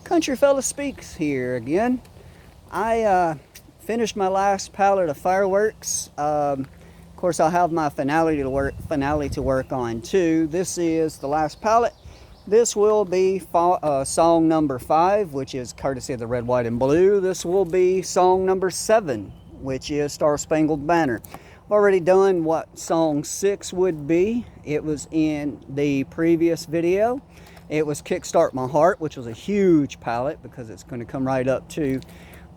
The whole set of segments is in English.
Country Fella Speaks here again. I finished my last pallet of fireworks. Of course, I'll have my finale to work on too. This is the last pallet. This will be song number 5, which is courtesy of the Red, White, and Blue. This will be song number 7, which is Star Spangled Banner. I've already done what song 6 would be. It was in the previous video. It was Kickstart My Heart, which was a huge pallet because it's going to come right up to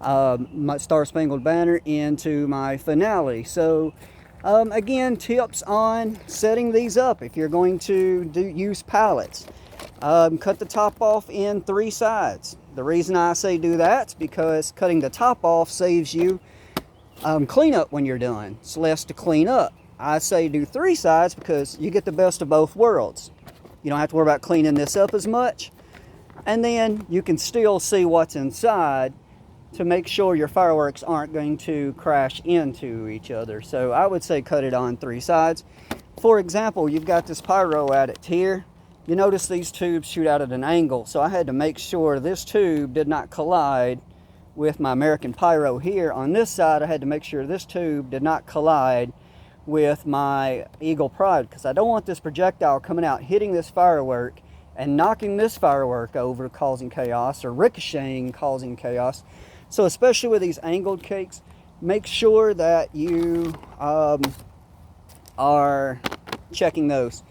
my Star Spangled Banner into my finale. So again, tips on setting these up if you're going to use pallets. Cut the top off in 3 sides. The reason I say do that is because cutting the top off saves you cleanup when you're done. It's less to clean up. I say do 3 sides because you get the best of both worlds. You don't have to worry about cleaning this up as much. And then you can still see what's inside to make sure your fireworks aren't going to crash into each other. So I would say cut it on 3 sides. For example, you've got this pyro addict here. You notice these tubes shoot out at an angle. So I had to make sure this tube did not collide with my American Pyro here. On this side, I had to make sure this tube did not collide with my Eagle Pride, because I don't want this projectile coming out, hitting this firework and knocking this firework over, causing chaos, or ricocheting, causing chaos. So especially with these angled cakes, make sure that you are checking those.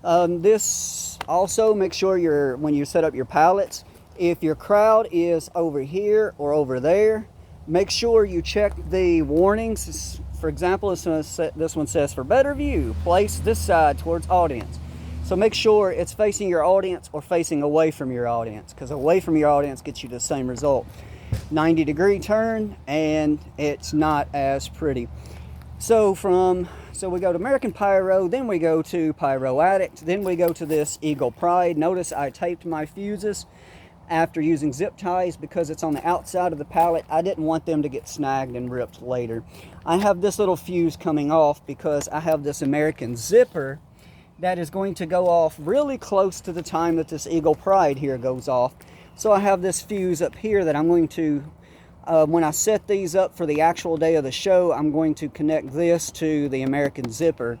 This also, make sure when you set up your pallets, if your crowd is over here or over there, make sure you check the warnings. For example, this one says, for better view, place this side towards audience. So make sure it's facing your audience or facing away from your audience, because away from your audience gets you the same result. 90-degree turn, and it's not as pretty. So we go to American Pyro, then we go to Pyro Addict, then we go to this Eagle Pride. Notice I taped my fuses after using zip ties because it's on the outside of the pallet. I didn't want them to get snagged and ripped later. I have this little fuse coming off because I have this American zipper that is going to go off really close to the time that this Eagle Pride here goes off. So I have this fuse up here that I'm going to, when I set these up for the actual day of the show, I'm going to connect this to the American zipper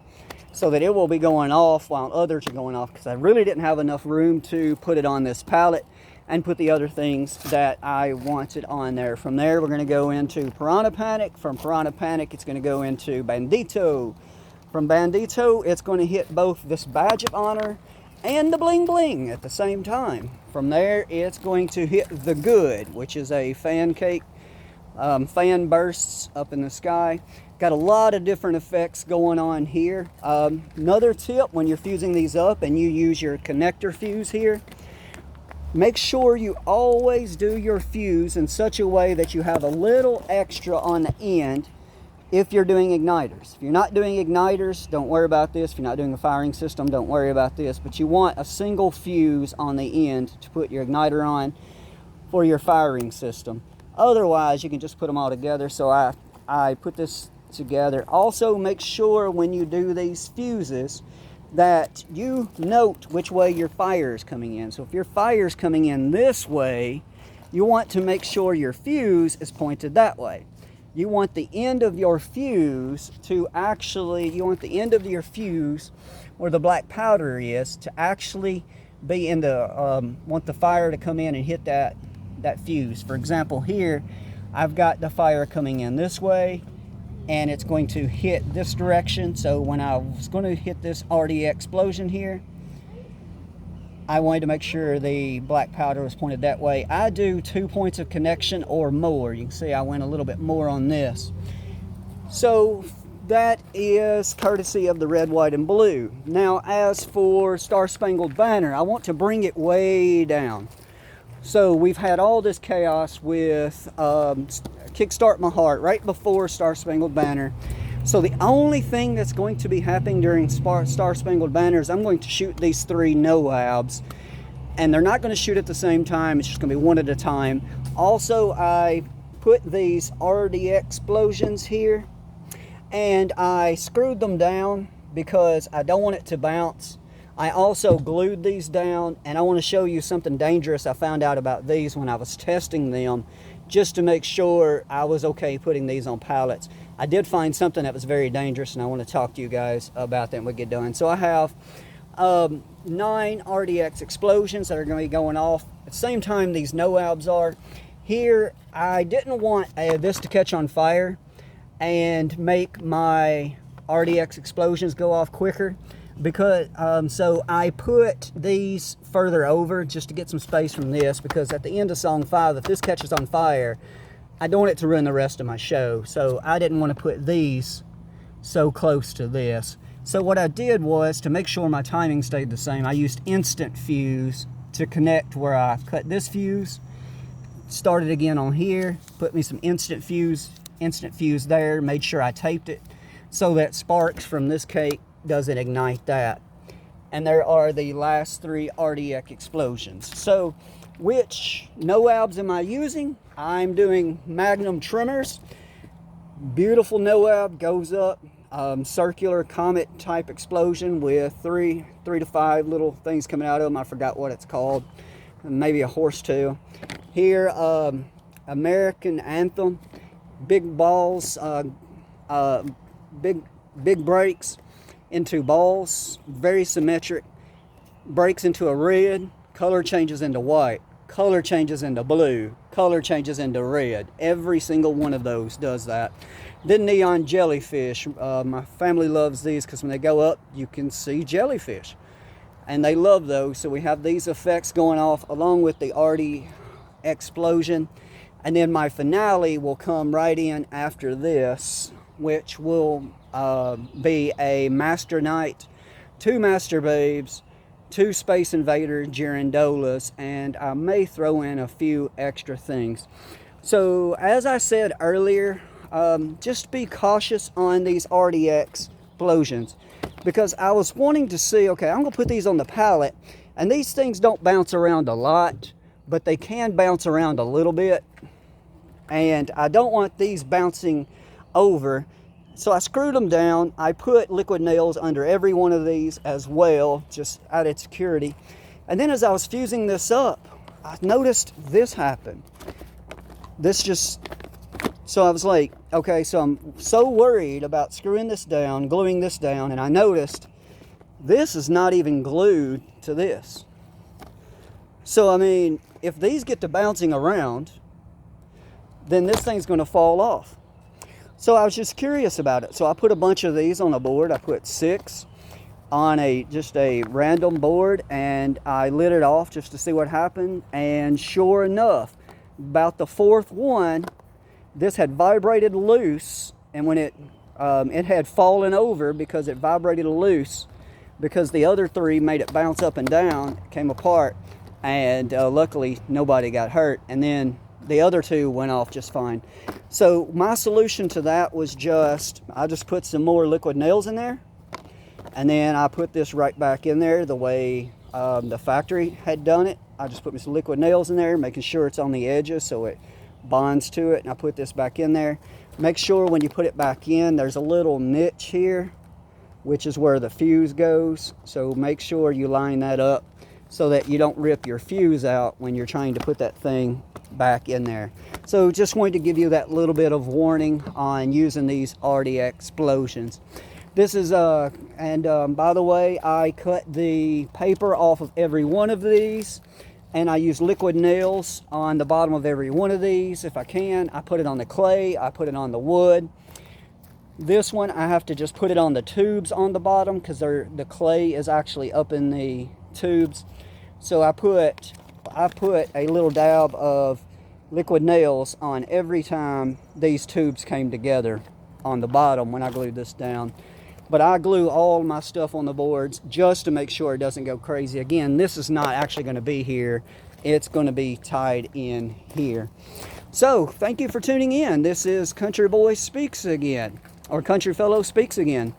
so that it will be going off while others are going off, because I really didn't have enough room to put it on this pallet and put the other things that I wanted on there. From there, we're going to go into Piranha Panic. From Piranha Panic, it's going to go into Bandito. From Bandito, it's going to hit both this Badge of Honor and the Bling Bling at the same time. From there, it's going to hit the Good, which is a fan cake, fan bursts up in the sky. Got a lot of different effects going on here. Another tip, when you're fusing these up and you use your connector fuse here, make sure you always do your fuse in such a way that you have a little extra on the end if you're doing igniters. If you're not doing igniters, don't worry about this. If you're not doing a firing system, don't worry about this. But you want a single fuse on the end to put your igniter on for your firing system. Otherwise, you can just put them all together. So I put this together. Also, make sure when you do these fuses that you note which way your fire is coming in. So if your fire is coming in this way, you want to make sure your fuse is pointed that way. You want the end of your fuse to actually, where the black powder is, to actually be in the, want the fire to come in and hit that fuse. For example, here, I've got the fire coming in this way, and it's going to hit this direction. So when I was going to hit this RDXplosion here, I wanted to make sure the black powder was pointed that way. I do 2 points of connection or more. You can see I went a little bit more on this. So that is courtesy of the Red, White, and Blue. Now, as for Star Spangled Banner, I want to bring it way down. So we've had all this chaos with Kickstart My Heart right before Star Spangled Banner. So the only thing that's going to be happening during Star Spangled Banner is I'm going to shoot these 3 NOABs. And they're not going to shoot at the same time. It's just going to be one at a time. Also, I put these RDXplosions here. And I screwed them down because I don't want it to bounce I also glued these down, and I want to show you something dangerous I found out about these when I was testing them, just to make sure I was okay putting these on pallets. I did find something that was very dangerous, and I want to talk to you guys about that when we get done. So I have 9 RDXplosions that are going to be going off at the same time these NOABs are. Here, I didn't want this to catch on fire and make my RDXplosions go off quicker, because so I put these further over just to get some space from this, because at the end of song 5, if this catches on fire, I don't want it to ruin the rest of my show. So I didn't want to put these so close to this. So what I did was, to make sure my timing stayed the same, I used instant fuse to connect where I cut this fuse, started again on here, put me some instant fuse there, made sure I taped it so that sparks from this cake doesn't ignite that. And there are the last 3 RDXplosions. So which NOABs am I using? I'm doing Magnum trimmers. Beautiful NOAB, goes up, circular comet type explosion with 3 to 5 little things coming out of them. I forgot what it's called. Maybe a horsetail. Here, American Anthem, big balls, big breaks into balls, very symmetric. Breaks into a red, color changes into white, color changes into blue, color changes into red. Every single one of those does that. Then neon jellyfish. My family loves these because when they go up, you can see jellyfish. And they love those. So we have these effects going off along with the RDXplosion. And then my finale will come right in after this, which will be a Master Knight, 2 Master Babes, 2 Space Invader Girandolas, and I may throw in a few extra things. So as I said earlier, just be cautious on these RDXplosions, because I was wanting to see, okay, I'm going to put these on the pallet, and these things don't bounce around a lot, but they can bounce around a little bit, and I don't want these bouncing over. So I screwed them down. I put liquid nails under every one of these as well, just out of security. And then as I was fusing this up, I noticed this happen. So I was like, okay, so I'm so worried about screwing this down, gluing this down, and I noticed this is not even glued to this. So, I mean, if these get to bouncing around, then this thing's going to fall off. So I was just curious about it. So I put a bunch of these on a board. I put 6 on just a random board, and I lit it off just to see what happened. And sure enough, about the 4th one, this had vibrated loose, and when it had fallen over because it vibrated loose, because the other 3 made it bounce up and down, it came apart, and luckily nobody got hurt. And then the other 2 went off just fine. So my solution to that was I just put some more liquid nails in there, and then I put this right back in there the way the factory had done it. I just put some liquid nails in there, making sure it's on the edges so it bonds to it, and I put this back in there. Make sure when you put it back in, there's a little niche here, which is where the fuse goes. So make sure you line that up so that you don't rip your fuse out when you're trying to put that thing back in there. So just wanted to give you that little bit of warning on using these RDXplosions. This is by the way, I cut the paper off of every one of these, and I use liquid nails on the bottom of every one of these if I can. I put it on the clay, I put it on the wood. This one I have to just put it on the tubes on the bottom because the clay is actually up in the tubes. So I put a little dab of liquid nails on every time these tubes came together on the bottom when I glued this down. But I glue all my stuff on the boards just to make sure it doesn't go crazy. Again, this is not actually going to be here. It's going to be tied in here. So, thank you for tuning in. This is Country Boy Speaks Again, or Country Fellow Speaks Again.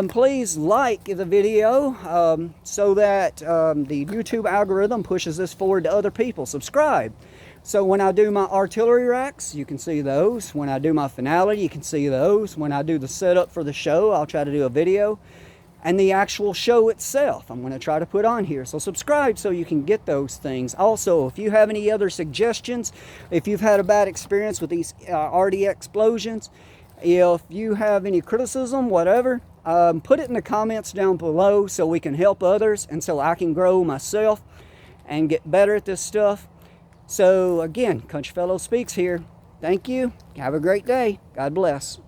Please like the video so that the YouTube algorithm pushes this forward to other people. Subscribe. So when I do my artillery racks, you can see those. When I do my finale, you can see those. When I do the setup for the show, I'll try to do a video. and the actual show itself. I'm going to try to put on here. So subscribe so you can get those things. Also, if you have any other suggestions, if you've had a bad experience with these RDXplosions, if you have any criticism, whatever, put it in the comments down below so we can help others and so I can grow myself and get better at this stuff. So again, Country Fellow Speaks here. Thank you. Have a great day. God bless.